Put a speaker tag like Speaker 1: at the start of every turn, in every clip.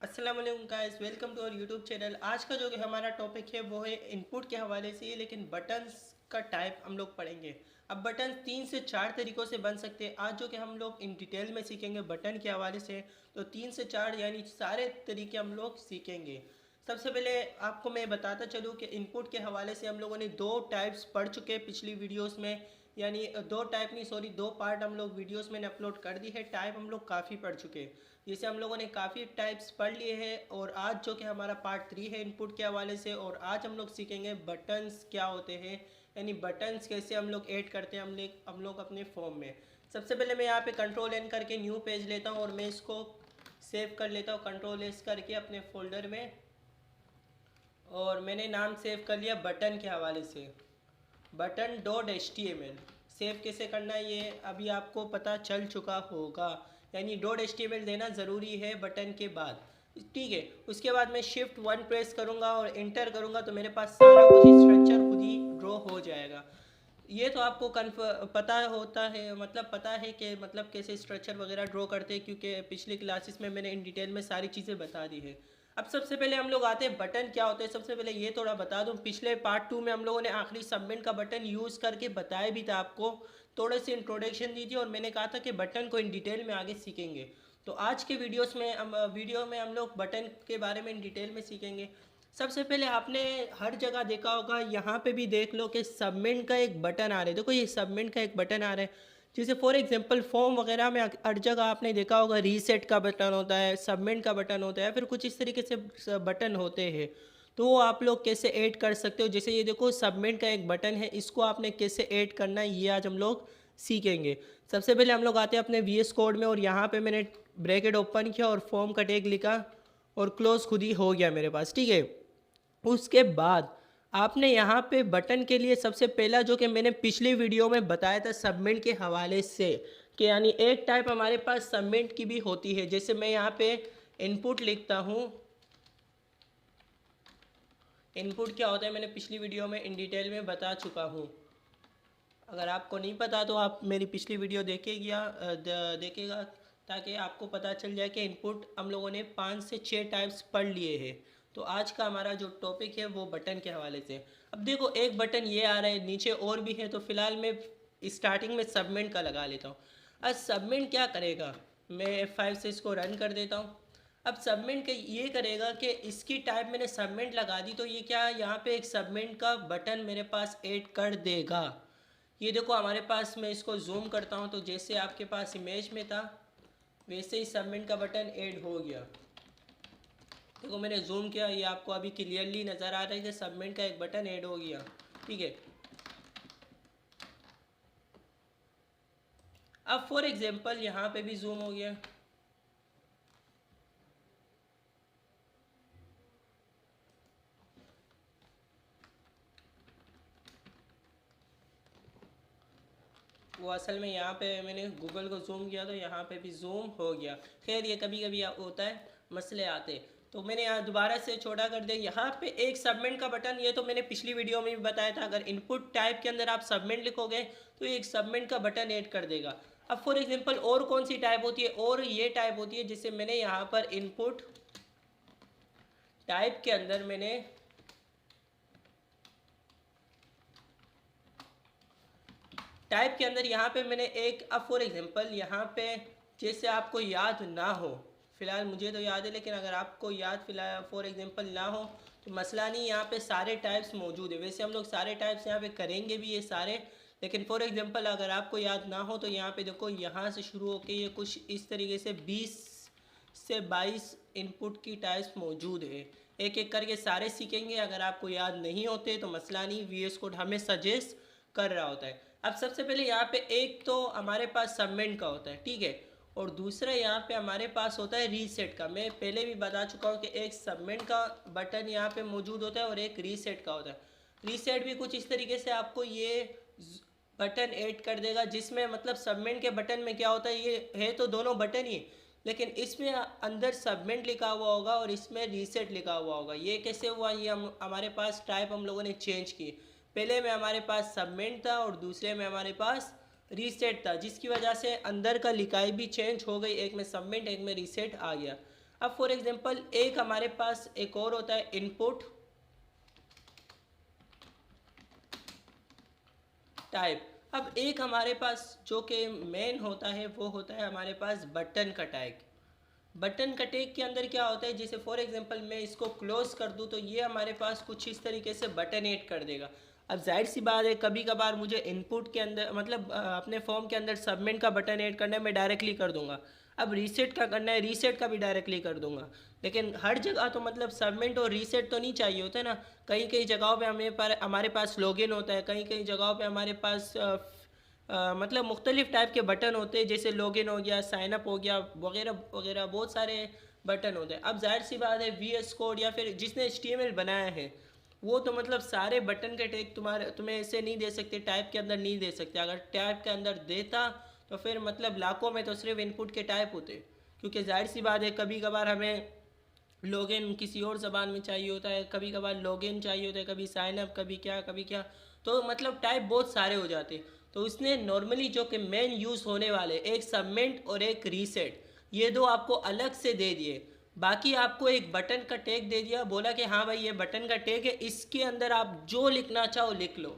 Speaker 1: अस्सलाम वालेकुम guys, welcome to our YouTube channel. आज का जो कि हमारा टॉपिक है वो है इनपुट के हवाले से, लेकिन बटन्स का टाइप हम लोग पढ़ेंगे। अब बटन 3 से 4 तरीक़ों से बन सकते हैं। आज जो कि हम लोग इन डिटेल में सीखेंगे बटन के हवाले से, तो 3 से 4 यानी सारे तरीके हम लोग सीखेंगे। सबसे पहले आपको मैं बताता चलूँ कि इनपुट के हवाले से हम लोगों ने दो टाइप्स पढ़ चुके हैं पिछली वीडियोस में। यानी दो टाइप नहीं, सॉरी, दो पार्ट हम लोग वीडियोस में अपलोड कर दी है। टाइप हम लोग काफ़ी पढ़ चुके हैं, जैसे हम लोगों ने काफ़ी टाइप्स पढ़ लिए हैं। और आज जो कि हमारा पार्ट 3 है इनपुट के हवाले से, और आज हम लोग सीखेंगे बटन्स क्या होते हैं, यानी बटन्स कैसे हम लोग ऐड करते हैं हम लोग अपने फॉर्म में। सबसे पहले मैं यहाँ पे कंट्रोल एन करके न्यू पेज लेता हूँ और मैं इसको सेव कर लेता हूँ कंट्रोल एस करके अपने फोल्डर में। और मैंने नाम सेव कर लिया बटन के हवाले से, button.html। सेव कैसे करना है ये अभी आपको पता चल चुका होगा, यानी .html देना ज़रूरी है बटन के बाद। ठीक है, उसके बाद मैं Shift 1 प्रेस करूँगा और इंटर करूँगा तो मेरे पास सारा कुछ स्ट्रक्चर खुद ही ड्रॉ हो जाएगा। ये तो आपको पता होता है, मतलब पता है कि मतलब कैसे स्ट्रक्चर वगैरह ड्रॉ करते हैं, क्योंकि पिछली क्लासेस में मैंने इन डिटेल में सारी चीज़ें बता दी है। अब सबसे पहले हम लोग आते हैं बटन क्या होते हैं। सबसे पहले ये थोड़ा बता दूं, पिछले पार्ट 2 में हम लोगों ने आखिरी सबमिट का बटन यूज़ करके बताया भी था आपको, थोड़े से इंट्रोडक्शन दी थी, और मैंने कहा था कि बटन को इन डिटेल में आगे सीखेंगे। तो आज के वीडियो में हम लोग बटन के बारे में इन डिटेल में सीखेंगे। सबसे पहले आपने हर जगह देखा होगा, यहाँ पे भी देख लो कि सबमिट का एक बटन आ रहा है। देखो ये सबमिट का एक बटन आ रहा है, जैसे फॉर एग्जांपल फॉर्म वगैरह में हर जगह आपने देखा होगा रीसेट का बटन होता है, सबमिट का बटन होता है, फिर कुछ इस तरीके से बटन होते हैं। तो वो आप लोग कैसे ऐड कर सकते हो, जैसे ये देखो सबमिट का एक बटन है, इसको आपने कैसे ऐड करना है ये आज हम लोग सीखेंगे। सबसे पहले हम लोग आते हैं अपने VS कोड में, और यहाँ पे मैंने ब्रैकेट ओपन किया और फॉर्म का टैग लिखा और क्लोज खुद ही हो गया मेरे पास। ठीक है, उसके बाद आपने यहाँ पे बटन के लिए सबसे पहला जो कि मैंने पिछली वीडियो में बताया था सबमिट के हवाले से, कि यानी एक टाइप हमारे पास सबमिट की भी होती है। जैसे मैं यहाँ पे इनपुट लिखता हूँ, इनपुट क्या होता है मैंने पिछली वीडियो में इन डिटेल में बता चुका हूँ। अगर आपको नहीं पता तो आप मेरी पिछली वीडियो देखेगा, ताकि आपको पता चल जाए कि इनपुट हम लोगों ने 5 से 6 टाइप्स पढ़ लिए हैं। तो आज का हमारा जो टॉपिक है वो बटन के हवाले से। अब देखो एक बटन ये आ रहा है, नीचे और भी है, तो फिलहाल मैं स्टार्टिंग में सबमिट का लगा लेता हूँ। अब सबमिट क्या करेगा, मैं F5 से इसको रन कर देता हूँ। अब सबमिट का ये करेगा कि इसकी टाइप मैंने सबमिट लगा दी, तो ये क्या यहाँ पे एक सबमिट का बटन मेरे पास ऐड कर देगा। ये देखो हमारे पास, मैं इसको जूम करता हूँ तो जैसे आपके पास इमेज में था वैसे ही सबमिट का बटन ऐड हो गया। देखो मैंने जूम किया, ये आपको अभी क्लियरली नज़र आ रहा है कि सबमिट का एक बटन ऐड हो गया। ठीक है, अब फॉर एग्जांपल यहाँ पे भी जूम हो गया। वो असल में यहाँ पे मैंने गूगल को जूम किया तो यहाँ पे भी जूम हो गया। खैर ये कभी कभी होता है, मसले आते। तो मैंने यहाँ दोबारा से छोटा कर दिया। यहाँ पे एक सबमिट का बटन, ये तो मैंने पिछली वीडियो में भी बताया था, अगर इनपुट टाइप के अंदर आप सबमिट लिखोगे तो एक सबमिट का बटन ऐड कर देगा। अब फॉर एग्जांपल और कौन सी टाइप होती है, और ये टाइप होती है जिसे मैंने यहाँ पर इनपुट टाइप के अंदर मैंने टाइप के अंदर यहाँ पे मैंने एक, अब फॉर एग्जांपल यहाँ पे जैसे आपको याद ना हो, फ़िलहाल मुझे तो याद है, लेकिन अगर आपको याद फिलहाल फॉर एग्जांपल ना हो तो मसला नहीं, यहाँ पे सारे टाइप्स मौजूद है। वैसे हम लोग सारे टाइप्स यहाँ पे करेंगे भी ये सारे, लेकिन फॉर एग्जांपल अगर आपको याद ना हो तो यहाँ पे देखो, यहाँ से शुरू होकर ये कुछ इस तरीके से 20 से 22 इनपुट की टाइप्स मौजूद है। एक एक करके सारे सीखेंगे, अगर आपको याद नहीं होते तो मसला नहीं, VS कोड हमें सजेस्ट कर रहा होता है। अब सबसे पहले यहाँ पे एक तो हमारे पास सबमिट का होता है, ठीक है, और दूसरा यहाँ पे हमारे पास होता है रीसेट का। मैं पहले भी बता चुका हूँ कि एक सबमिट का बटन यहाँ पे मौजूद होता है और एक रीसेट का होता है। रीसेट भी कुछ इस तरीके से आपको ये बटन ऐड कर देगा, जिसमें मतलब सबमिट के बटन में क्या होता है, ये है तो दोनों बटन ही, लेकिन इसमें अंदर सबमिट लिखा हुआ होगा और इसमें रीसेट लिखा हुआ होगा। ये कैसे हुआ, ये हमारे पास टाइप हम लोगों ने चेंज की। पहले में हमारे पास सबमिट था और दूसरे में हमारे पास रीसेट था, जिसकी वजह से अंदर का लिखाई भी चेंज हो गई, एक में सबमिट एक में रीसेट आ गया। अब फॉर एग्जांपल एक हमारे पास एक और होता है इनपुट टाइप। अब एक हमारे पास जो कि मेन होता है वो होता है हमारे पास बटन का टैग। बटन का टैग के अंदर क्या होता है, जैसे फॉर एग्जांपल मैं इसको क्लोज कर दूं तो ये हमारे पास कुछ इस तरीके से बटन ऐड कर देगा। अब जाहिर सी बात है कभी कभार मुझे इनपुट के अंदर मतलब अपने फॉर्म के अंदर सबमिट का बटन ऐड करना है, मैं डायरेक्टली कर दूंगा। अब रीसेट का करना है, रीसेट का भी डायरेक्टली कर दूंगा। लेकिन हर जगह तो मतलब सबमिट और रीसेट तो नहीं चाहिए होता है ना। कई कई जगहों पे हमारे पास लॉगिन होता है, कई कई जगहों पे हमारे पास मतलब मुख्तलिफ टाइप के बटन होते हैं, जैसे लॉगिन हो गया, साइनअप हो गया, वगैरह वगैरह बहुत सारे बटन होते हैं। अब जाहिर सी बात है VS कोड या फिर जिसने HTML बनाया है वो तो मतलब सारे बटन के टैग तुम्हें ऐसे नहीं दे सकते, टाइप के अंदर नहीं दे सकते। अगर टाइप के अंदर देता तो फिर मतलब लाखों में तो सिर्फ इनपुट के टाइप होते, क्योंकि जाहिर सी बात है कभी कभार हमें लॉगिन किसी और ज़बान में चाहिए होता है, कभी कभार लॉगिन चाहिए होता है, कभी साइनअप, कभी क्या, तो मतलब टाइप बहुत सारे हो जाते हैं। तो इसने नॉर्मली जो कि मेन यूज़ होने वाले एक सबमिट और एक रीसेट, ये दो आपको अलग से दे दिए। बाकी आपको एक बटन का टैग दे दिया, बोला कि हाँ भाई ये बटन का टैग है, इसके अंदर आप जो लिखना चाहो लिख लो।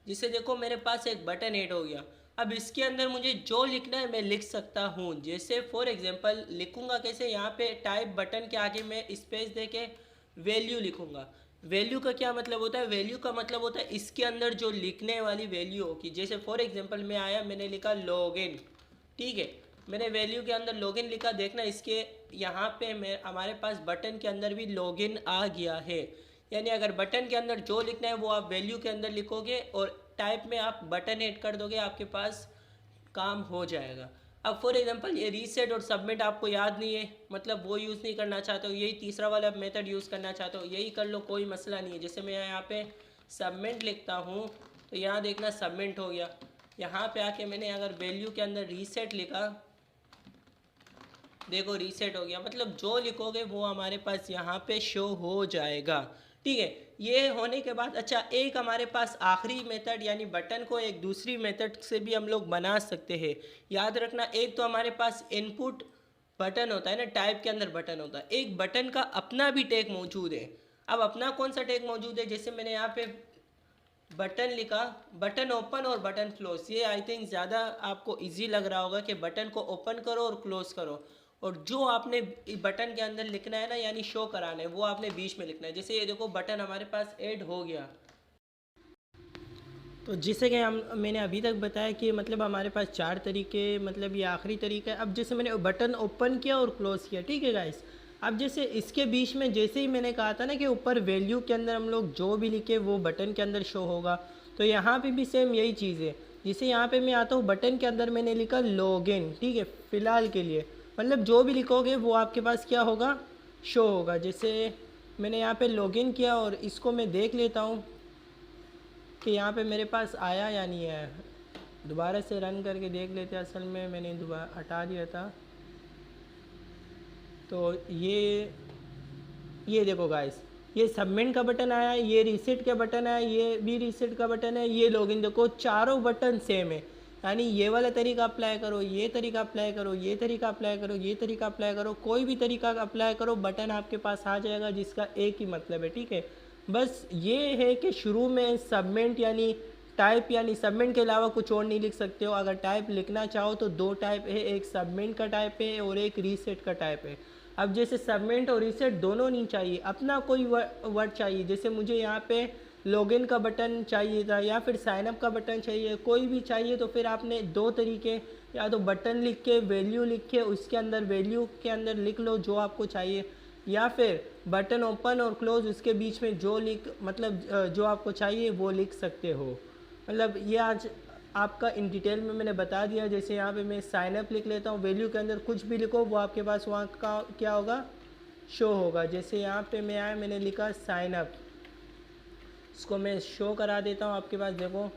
Speaker 1: जिसे देखो मेरे पास एक बटन ऐड हो गया, अब इसके अंदर मुझे जो लिखना है मैं लिख सकता हूँ। जैसे फॉर एग्जांपल लिखूँगा कैसे, यहाँ पे टाइप बटन के आगे मैं स्पेस दे के वैल्यू लिखूँगा। वैल्यू का क्या मतलब होता है, वैल्यू का मतलब होता है इसके अंदर जो लिखने वाली वैल्यू होगी। जैसे फॉर एग्जांपल मैं आया, मैंने लिखा लॉगिन, ठीक है, मैंने वैल्यू के अंदर लॉगिन लिखा, देखना इसके यहाँ पे मैं हमारे पास बटन के अंदर भी लॉगिन आ गया है। यानी अगर बटन के अंदर जो लिखना है वो आप वैल्यू के अंदर लिखोगे और टाइप में आप बटन ऐड कर दोगे, आपके पास काम हो जाएगा। अब फॉर एग्जांपल ये रीसेट और सबमिट आपको याद नहीं है, मतलब वो यूज़ नहीं करना चाहते हो, यही तीसरा वाला मेथड यूज़ करना चाहते हो, यही कर लो, कोई मसला नहीं है। जैसे मैं यहाँ पे सबमिट लिखता हूँ तो यहाँ देखना सबमिट हो गया। यहाँ पे आके मैंने अगर वैल्यू के अंदर रीसेट लिखा, देखो रीसेट हो गया। मतलब जो लिखोगे वो हमारे पास यहाँ पे शो हो जाएगा, ठीक है। ये होने के बाद अच्छा एक हमारे पास आखिरी मेथड, यानी बटन को एक दूसरी मेथड से भी हम लोग बना सकते हैं। याद रखना, एक तो हमारे पास इनपुट बटन होता है ना, टाइप के अंदर बटन होता है, एक बटन का अपना भी टैग मौजूद है। अब अपना कौन सा टैग मौजूद है, जैसे मैंने यहाँ पे बटन लिखा, बटन ओपन और बटन क्लोज। ये आई थिंक ज़्यादा आपको इजी लग रहा होगा कि बटन को ओपन करो और क्लोज करो, और जो आपने बटन के अंदर लिखना है ना, यानी शो कराना है, वो आपने बीच में लिखना है। जैसे ये देखो बटन हमारे पास ऐड हो गया, तो जिससे कि मैंने अभी तक बताया कि मतलब हमारे पास 4 तरीके, मतलब ये आखिरी तरीका है। अब जैसे मैंने बटन ओपन किया और क्लोज़ किया, ठीक है गाइस। अब जैसे इसके बीच में जैसे ही मैंने कहा था ना कि ऊपर वैल्यू के अंदर हम लोग जो भी लिखे वो बटन के अंदर शो होगा, तो यहाँ पे भी सेम यही चीज़ है। जैसे यहाँ पे मैं आता हूँ, बटन के अंदर मैंने लिखा लॉगिन, ठीक है, फ़िलहाल के लिए, मतलब जो भी लिखोगे वो आपके पास क्या होगा, शो होगा। जैसे मैंने यहाँ पे लॉगिन किया और इसको मैं देख लेता हूँ कि यहाँ पे मेरे पास आया या नहीं है। दोबारा से रन करके देख लेते हैं, असल में मैंने दोबारा हटा दिया था। तो ये देखो गाइस, ये सबमिट का बटन आया, ये रीसेट का बटन आया, ये भी रीसेट का बटन है, ये लॉगिन, देखो चारों बटन सेम है। यानी ये वाला तरीका अप्लाई करो, ये तरीका अप्लाई करो, ये तरीका अप्लाई करो, ये तरीका अप्लाई करो, कोई भी तरीका अप्लाई करो, बटन आपके पास आ जाएगा, जिसका एक ही मतलब है, ठीक है। बस ये है कि शुरू में सबमिट यानी टाइप, यानी सबमिट के अलावा कुछ और नहीं लिख सकते हो। अगर टाइप लिखना चाहो तो दो टाइप है, एक सबमिट का टाइप है और एक रीसेट का टाइप है। अब जैसे सबमिट और रीसेट दोनों नहीं चाहिए, अपना कोई वर्ड चाहिए। जैसे मुझे यहाँ पे लॉगिन का बटन चाहिए था या फिर साइनअप का बटन चाहिए, कोई भी चाहिए, तो फिर आपने दो तरीके, या तो बटन लिख के वैल्यू लिख के उसके अंदर वैल्यू के अंदर लिख लो जो आपको चाहिए, या फिर बटन ओपन और क्लोज उसके बीच में जो मतलब जो आपको चाहिए वो लिख सकते हो। मतलब ये आज आपका इन डिटेल में मैंने बता दिया। जैसे यहाँ पे मैं साइनअप लिख लेता हूँ, वैल्यू के अंदर कुछ भी लिखो वो आपके पास वहाँ का क्या होगा, शो होगा। जैसे यहाँ पे मैं आया, मैंने लिखा साइनअप, इसको मैं शो करा देता हूँ आपके पास। देखो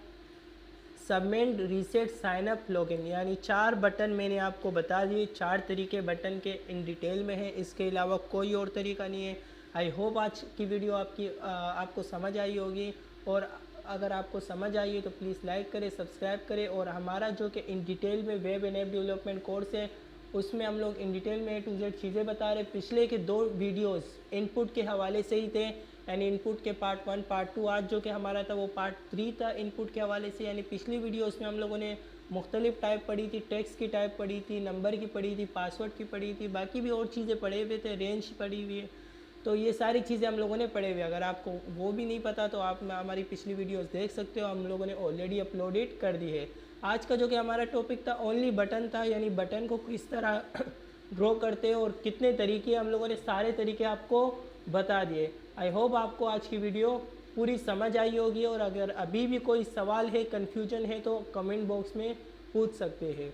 Speaker 1: सबमिट, रीसेट, साइनअप, लॉगिन, यानी 4 बटन मैंने आपको बता दिए। 4 तरीके बटन के इन डिटेल में है, इसके अलावा कोई और तरीका नहीं है। आई होप आज की वीडियो आपको समझ आई होगी, और अगर आपको समझ आई है तो प्लीज़ लाइक करें, सब्सक्राइब करें, और हमारा जो कि इन डिटेल में web and app development course है उसमें हम लोग इन डिटेल में A to Z चीज़ें बता रहे। पिछले के 2 वीडियोस इनपुट के हवाले से ही थे, यानी इनपुट के पार्ट 1 पार्ट 2। आज जो कि हमारा था वो पार्ट 3 था इनपुट के हवाले से। यानी पिछली वीडियोस में हम लोगों ने मुख्तलिफ टाइप पढ़ी थी, टेक्स्ट की टाइप पढ़ी थी, नंबर की पढ़ी थी, पासवर्ड की पढ़ी थी, बाकी भी और चीज़ें पढ़े हुए थे, रेंज पढ़ी हुई है। तो ये सारी चीज़ें हम लोगों ने पढ़े हुए। अगर आपको वो भी नहीं पता तो आप हमारी पिछली वीडियोस देख सकते हो, हम लोगों ने ऑलरेडी अपलोडेड कर दी है। आज का जो कि हमारा टॉपिक था ओनली बटन था, यानी बटन को किस तरह ड्रॉ करते हैं और कितने तरीके, हम लोगों ने सारे तरीके आपको बता दिए। आई होप आपको आज की वीडियो पूरी समझ आई होगी, और अगर अभी भी कोई सवाल है, कन्फ्यूजन है, तो कमेंट बॉक्स में पूछ सकते हैं।